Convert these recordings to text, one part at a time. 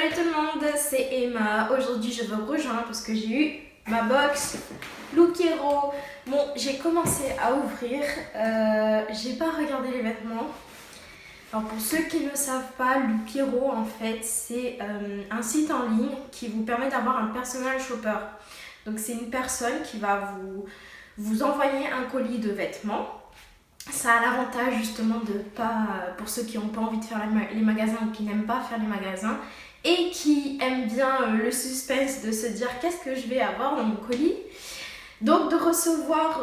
Salut tout le monde, c'est Emma. Aujourd'hui je vous rejoins parce que j'ai eu ma box Look Hero. Bon, j'ai commencé à ouvrir, j'ai pas regardé les vêtements. Alors pour ceux qui ne savent pas, Look Hero en fait c'est un site en ligne qui vous permet d'avoir un personal shopper. Donc c'est une personne qui va vous envoyer un colis de vêtements. Ça a l'avantage justement de pas, pour ceux qui n'ont pas envie de faire les magasins ou qui n'aiment pas faire les magasins et qui aiment bien le suspense de se dire qu'est-ce que je vais avoir dans mon colis. Donc de recevoir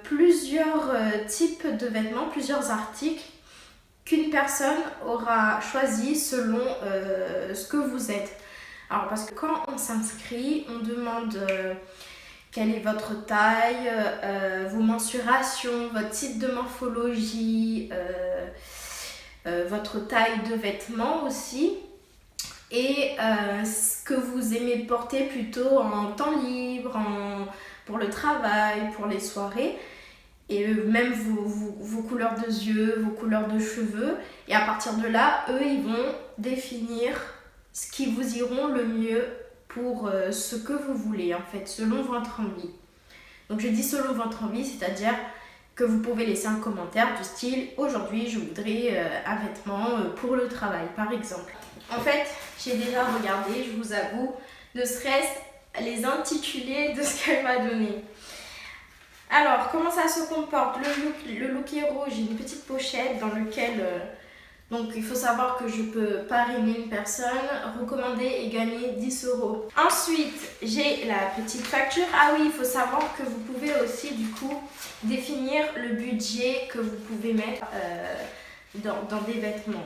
plusieurs types de vêtements, plusieurs articles qu'une personne aura choisi selon ce que vous êtes. Alors parce que quand on s'inscrit, on demande quelle est votre taille, vos mensurations, votre type de morphologie, votre taille de vêtements aussi. Et ce que vous aimez porter plutôt en temps libre, pour le travail, pour les soirées. Et même vos couleurs de yeux, vos couleurs de cheveux. Et à partir de là, eux, ils vont définir ce qui vous iront le mieux pour ce que vous voulez, en fait, selon votre envie. Donc je dis selon votre envie, c'est-à-dire que vous pouvez laisser un commentaire du style « Aujourd'hui, je voudrais un vêtement pour le travail », par exemple. En fait, j'ai déjà regardé, je vous avoue, ne serait-ce les intitulés de ce qu'elle m'a donné. Alors, comment ça se comporte? Le Look Hero, j'ai une petite pochette dans laquelle... donc, il faut savoir que je peux parrainer une personne, recommander et gagner 10 €. Ensuite, j'ai la petite facture. Ah oui, il faut savoir que vous pouvez aussi, du coup, définir le budget que vous pouvez mettre dans des vêtements.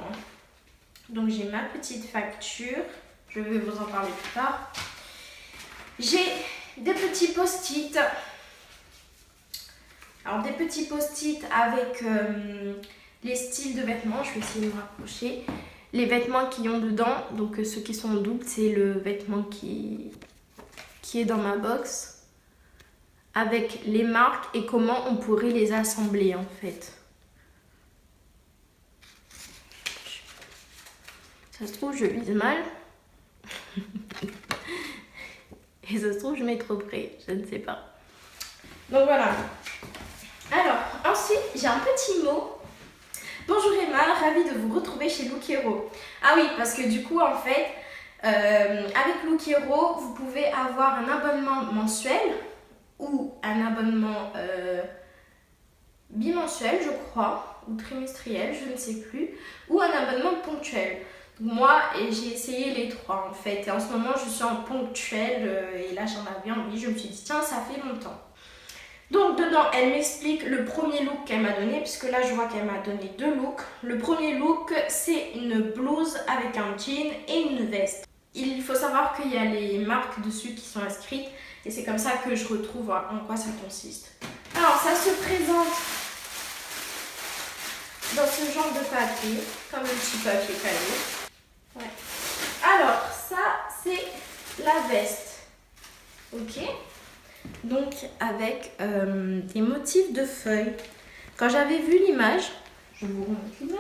Donc, j'ai ma petite facture. Je vais vous en parler plus tard. J'ai des petits post-it. Alors, des petits post-it avec... les styles de vêtements, je vais essayer de me rapprocher. Les vêtements qui ont dedans, donc ceux qui sont en double, c'est le vêtement qui est dans ma box. Avec les marques et comment on pourrait les assembler en fait. Ça se trouve, je vise mal. Et ça se trouve, je mets trop près, je ne sais pas. Donc voilà. Alors, ensuite, j'ai un petit mot. Bonjour Emma, ravie de vous retrouver chez Look Hero. Ah oui, parce que du coup, en fait, avec Look Hero, vous pouvez avoir un abonnement mensuel ou un abonnement bimensuel, je crois, ou trimestriel, je ne sais plus, ou un abonnement ponctuel. Donc moi, j'ai essayé les trois en fait, et en ce moment, je suis en ponctuel, et là, j'en avais envie, je me suis dit, tiens, ça fait longtemps. Donc dedans, elle m'explique le premier look qu'elle m'a donné, puisque là je vois qu'elle m'a donné deux looks. Le premier look, c'est une blouse avec un jean et une veste. Il faut savoir qu'il y a les marques dessus qui sont inscrites, et c'est comme ça que je retrouve en quoi ça consiste. Alors ça se présente dans ce genre de papier, comme un petit papier cahier. Ouais. Alors ça, c'est la veste. Ok. Donc avec des motifs de feuilles. Quand j'avais vu l'image, je vous remontre l'image.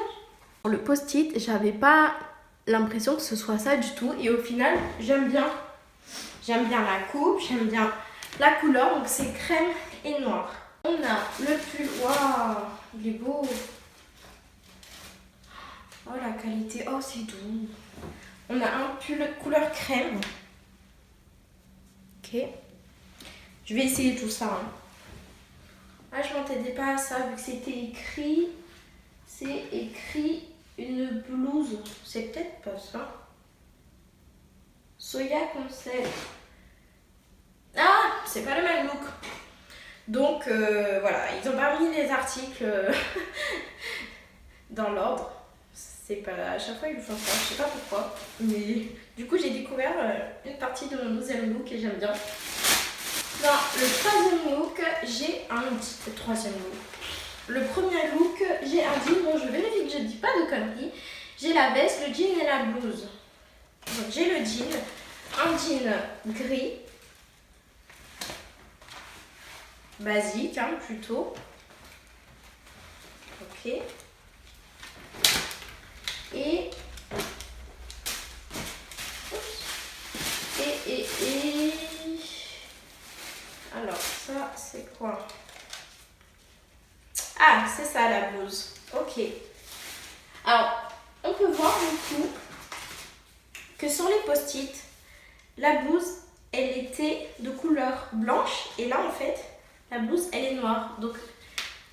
Sur le post-it, j'avais pas l'impression que ce soit ça du tout. Et au final, j'aime bien. J'aime bien la coupe, j'aime bien la couleur. Donc c'est crème et noir. On a le pull. Waouh, il est beau. Oh la qualité, oh c'est doux. On a un pull couleur crème. Ok. Je vais essayer tout ça. Hein. Ah, je m'entendais pas à ça vu que c'était écrit. C'est écrit une blouse. C'est peut-être pas ça. Soya Concept. Ah, c'est pas le même look. Donc voilà, ils ont pas mis les articles dans l'ordre. C'est pas à chaque fois ils le font ça. Je sais pas pourquoi. Mais du coup j'ai découvert une partie de mon deuxième look et j'aime bien. Dans le troisième look, j'ai un troisième look. Le premier look, j'ai un jean. Bon, je vérifie que je ne dis pas de conneries. J'ai la veste, le jean et la blouse. Donc j'ai le jean, un jean gris, basique, hein, plutôt. Ok. Et Et alors ça c'est quoi? Ah, c'est ça la blouse. Ok. Alors, on peut voir du coup que sur les post-it, la blouse, elle était de couleur blanche. Et là, en fait, la blouse, elle est noire. Donc,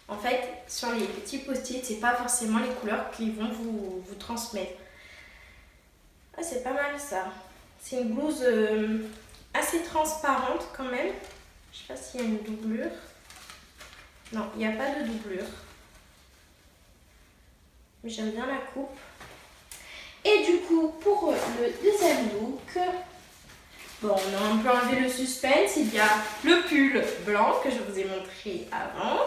en fait, sur les petits post-it, c'est pas forcément les couleurs qui vont vous transmettre. Ah, c'est pas mal ça. C'est une blouse assez transparente quand même. Je sais pas s'il y a une doublure. Non, il n'y a pas de doublure. Mais j'aime bien la coupe. Et du coup, pour le deuxième look, bon, on a un peu enlevé le suspense. Il y a le pull blanc que je vous ai montré avant.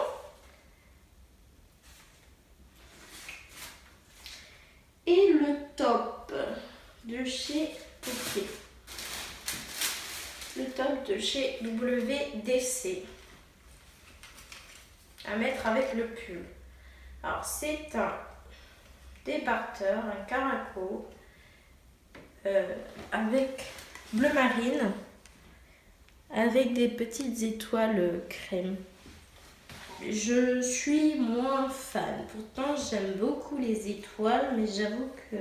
Et le top de chez OK. Le top de chez WDC. À mettre avec le pull. Alors, c'est un débardeur, un caraco avec bleu marine avec des petites étoiles crème. Je suis moins fan. Pourtant, j'aime beaucoup les étoiles, mais j'avoue que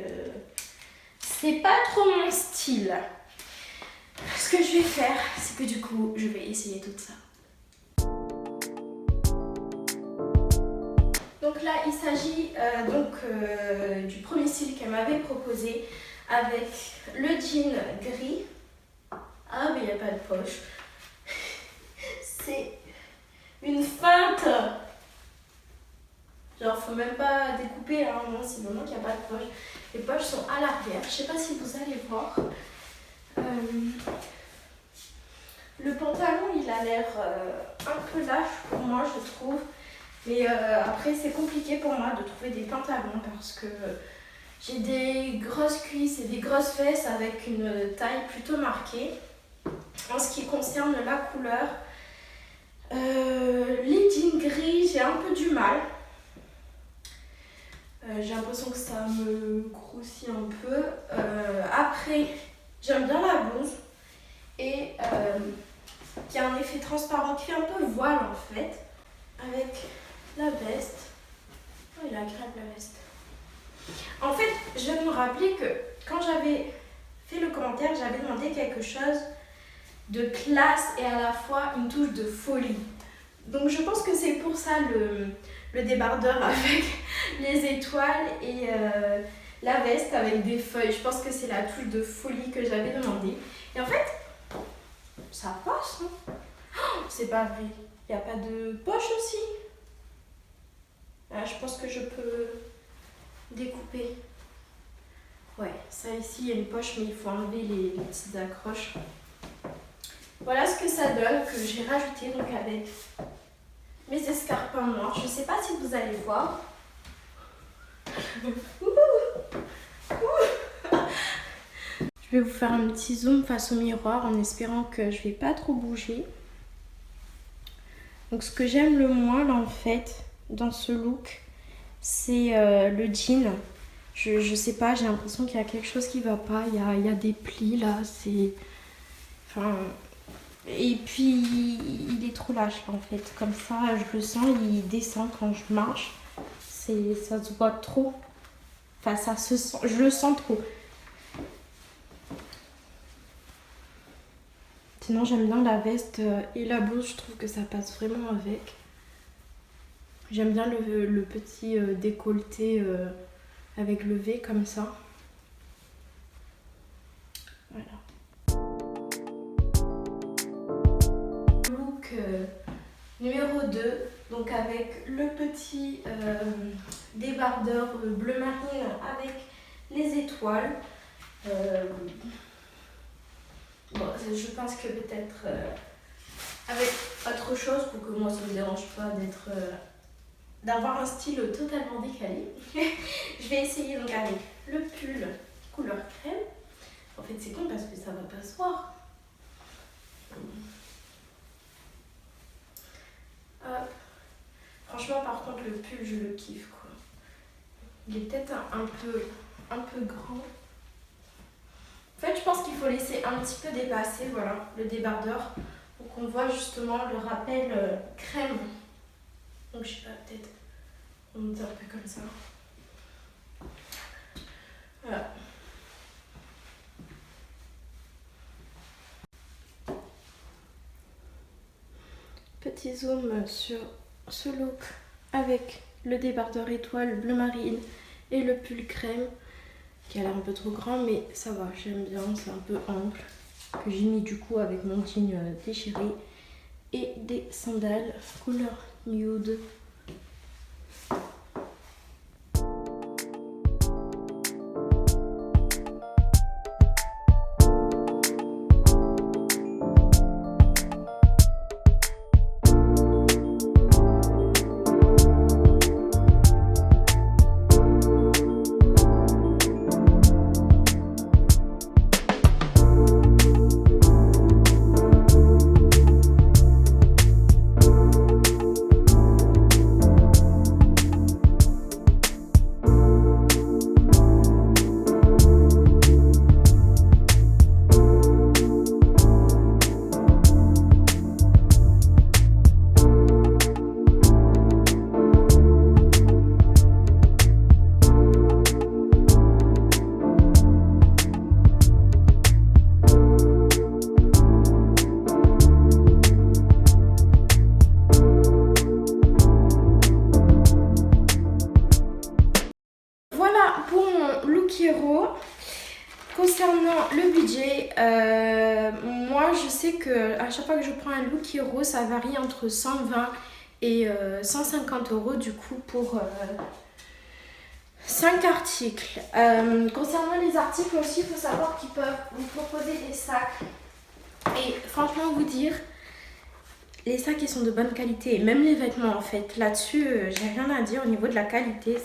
c'est pas trop mon style. Ce que je vais faire, c'est que du coup, je vais essayer tout ça. Donc là, il s'agit du premier style qu'elle m'avait proposé avec le jean gris. Ah, mais il n'y a pas de poche. C'est une feinte. Genre, faut même pas découper, hein. Non, c'est vraiment qu'il n'y a pas de poche. Les poches sont à l'arrière. Je sais pas si vous allez voir. Le pantalon, il a l'air un peu lâche pour moi, je trouve. Mais après, c'est compliqué pour moi de trouver des pantalons parce que j'ai des grosses cuisses et des grosses fesses avec une taille plutôt marquée. En ce qui concerne la couleur, les jeans gris, j'ai un peu du mal. J'ai l'impression que ça me grossit un peu. Après, j'aime bien la blouse et qui a un effet transparent, qui fait un peu voile en fait, avec la veste. Oh, il est agréable la veste. En fait, je viens de me rappeler que quand j'avais fait le commentaire, j'avais demandé quelque chose de classe et à la fois une touche de folie. Donc je pense que c'est pour ça le débardeur avec les étoiles et la veste avec des feuilles. Je pense que c'est la touche de folie que j'avais demandé. Et en fait, ça passe, non? Oh, c'est pas vrai. Il n'y a pas de poche aussi. Ah, je pense que je peux découper. Ouais, ça ici, il y a une poche, mais il faut enlever les petites accroches. Voilà ce que ça donne, que j'ai rajouté donc avec mes escarpins noirs. Je ne sais pas si vous allez voir. Je vais vous faire un petit zoom face au miroir en espérant que je ne vais pas trop bouger. Donc ce que j'aime le moins là en fait dans ce look, c'est le jean. Je sais pas, j'ai l'impression qu'il y a quelque chose qui va pas. Il y a des plis là, c'est... Enfin... Et puis il est trop lâche en fait. Comme ça, je le sens, il descend quand je marche. Ça se voit trop. Enfin, ça se sent, je le sens trop. Sinon, j'aime bien la veste et la blouse. Je trouve que ça passe vraiment avec. J'aime bien le petit décolleté avec le V comme ça. Voilà. Look numéro 2, donc avec le petit débardeur bleu marine avec les étoiles. Bon, je pense que peut-être avec autre chose, pour que moi ça ne me dérange pas d'avoir un style totalement décalé. Je vais essayer donc avec le pull couleur crème. En fait c'est con parce que ça va pas se voir. Hop. Franchement par contre le pull je le kiffe quoi. Il est peut-être un peu grand. En fait je pense qu'il faut laisser un petit peu dépasser, voilà, le débardeur, pour qu'on voit justement le rappel crème. Donc je sais pas, peut-être on monte un peu comme ça. Voilà. Petit zoom sur ce look avec le débardeur étoile bleu marine et le pull crème qui a l'air un peu trop grand, mais ça va, j'aime bien, c'est un peu ample, que j'ai mis du coup avec mon jean déchiré et des sandales couleur nude. Concernant le budget, moi je sais que à chaque fois que je prends un look hero, ça varie entre 120 et 150 € du coup pour 5 articles. Concernant les articles aussi, il faut savoir qu'ils peuvent vous proposer des sacs. Et franchement vous dire, les sacs ils sont de bonne qualité, même les vêtements en fait. Là-dessus, j'ai rien à dire au niveau de la qualité,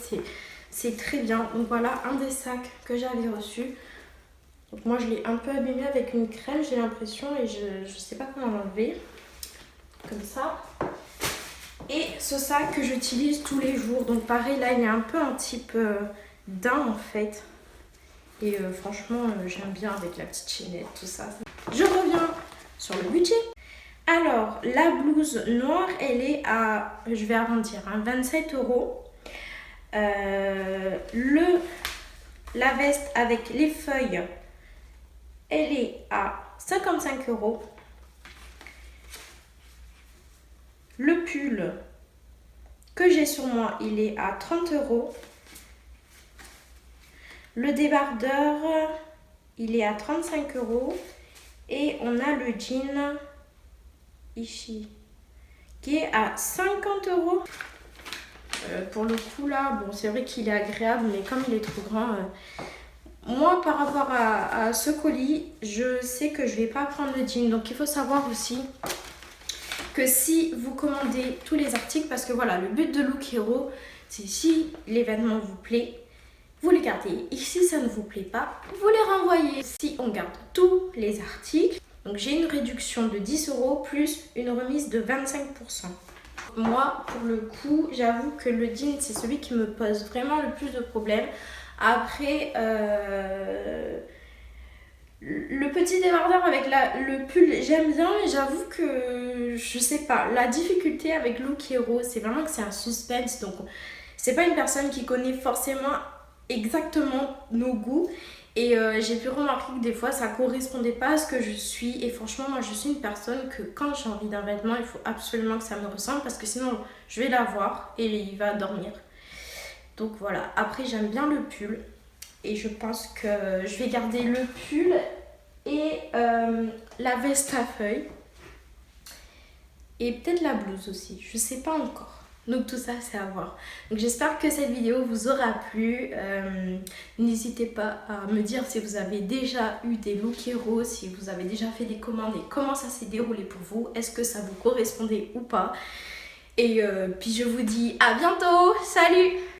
c'est très bien. Donc voilà un des sacs que j'avais reçu. Donc moi je l'ai un peu abîmé avec une crème, j'ai l'impression, et je sais pas comment l'enlever. Comme ça. Et ce sac que j'utilise tous les jours. Donc pareil, là il y a un peu un type daim en fait. Et franchement j'aime bien avec la petite chaînette, tout ça. Je reviens sur le budget. Alors la blouse noire, elle est à, je vais arrondir, hein, 27 €. La veste avec les feuilles, elle est à 55 €. Le pull que j'ai sur moi, il est à 30 €. Le débardeur, il est à 35 €. Et on a le jean ici qui est à 50 €. Pour le coup là, bon c'est vrai qu'il est agréable, mais comme il est trop grand, moi par rapport à ce colis, je sais que je vais pas prendre le jean. Donc il faut savoir aussi que si vous commandez tous les articles, parce que voilà, le but de Look Hero, c'est si les vêtements vous plaisent, vous les gardez. Et si ça ne vous plaît pas, vous les renvoyez. Si on garde tous les articles, donc j'ai une réduction de 10 € plus une remise de 25%. Moi, pour le coup, j'avoue que le jean, c'est celui qui me pose vraiment le plus de problèmes. Après, le petit débardeur avec le pull, j'aime bien, mais j'avoue que je sais pas. La difficulté avec Look Hero, c'est vraiment que c'est un suspense. Donc, c'est pas une personne qui connaît forcément exactement nos goûts. Et j'ai pu remarquer que des fois ça correspondait pas à ce que je suis. Et franchement, moi je suis une personne que quand j'ai envie d'un vêtement, il faut absolument que ça me ressemble, parce que sinon je vais l'avoir et il va dormir. Donc voilà, après j'aime bien le pull. Et je pense que je vais garder le pull et la veste à feuilles. Et peut-être la blouse aussi, je sais pas encore. Donc tout ça c'est à voir. Donc j'espère que cette vidéo vous aura plu. N'hésitez pas à me dire si vous avez déjà eu des Look Hero, si vous avez déjà fait des commandes et comment ça s'est déroulé pour vous. Est-ce que ça vous correspondait ou pas. Et puis je vous dis à bientôt. Salut!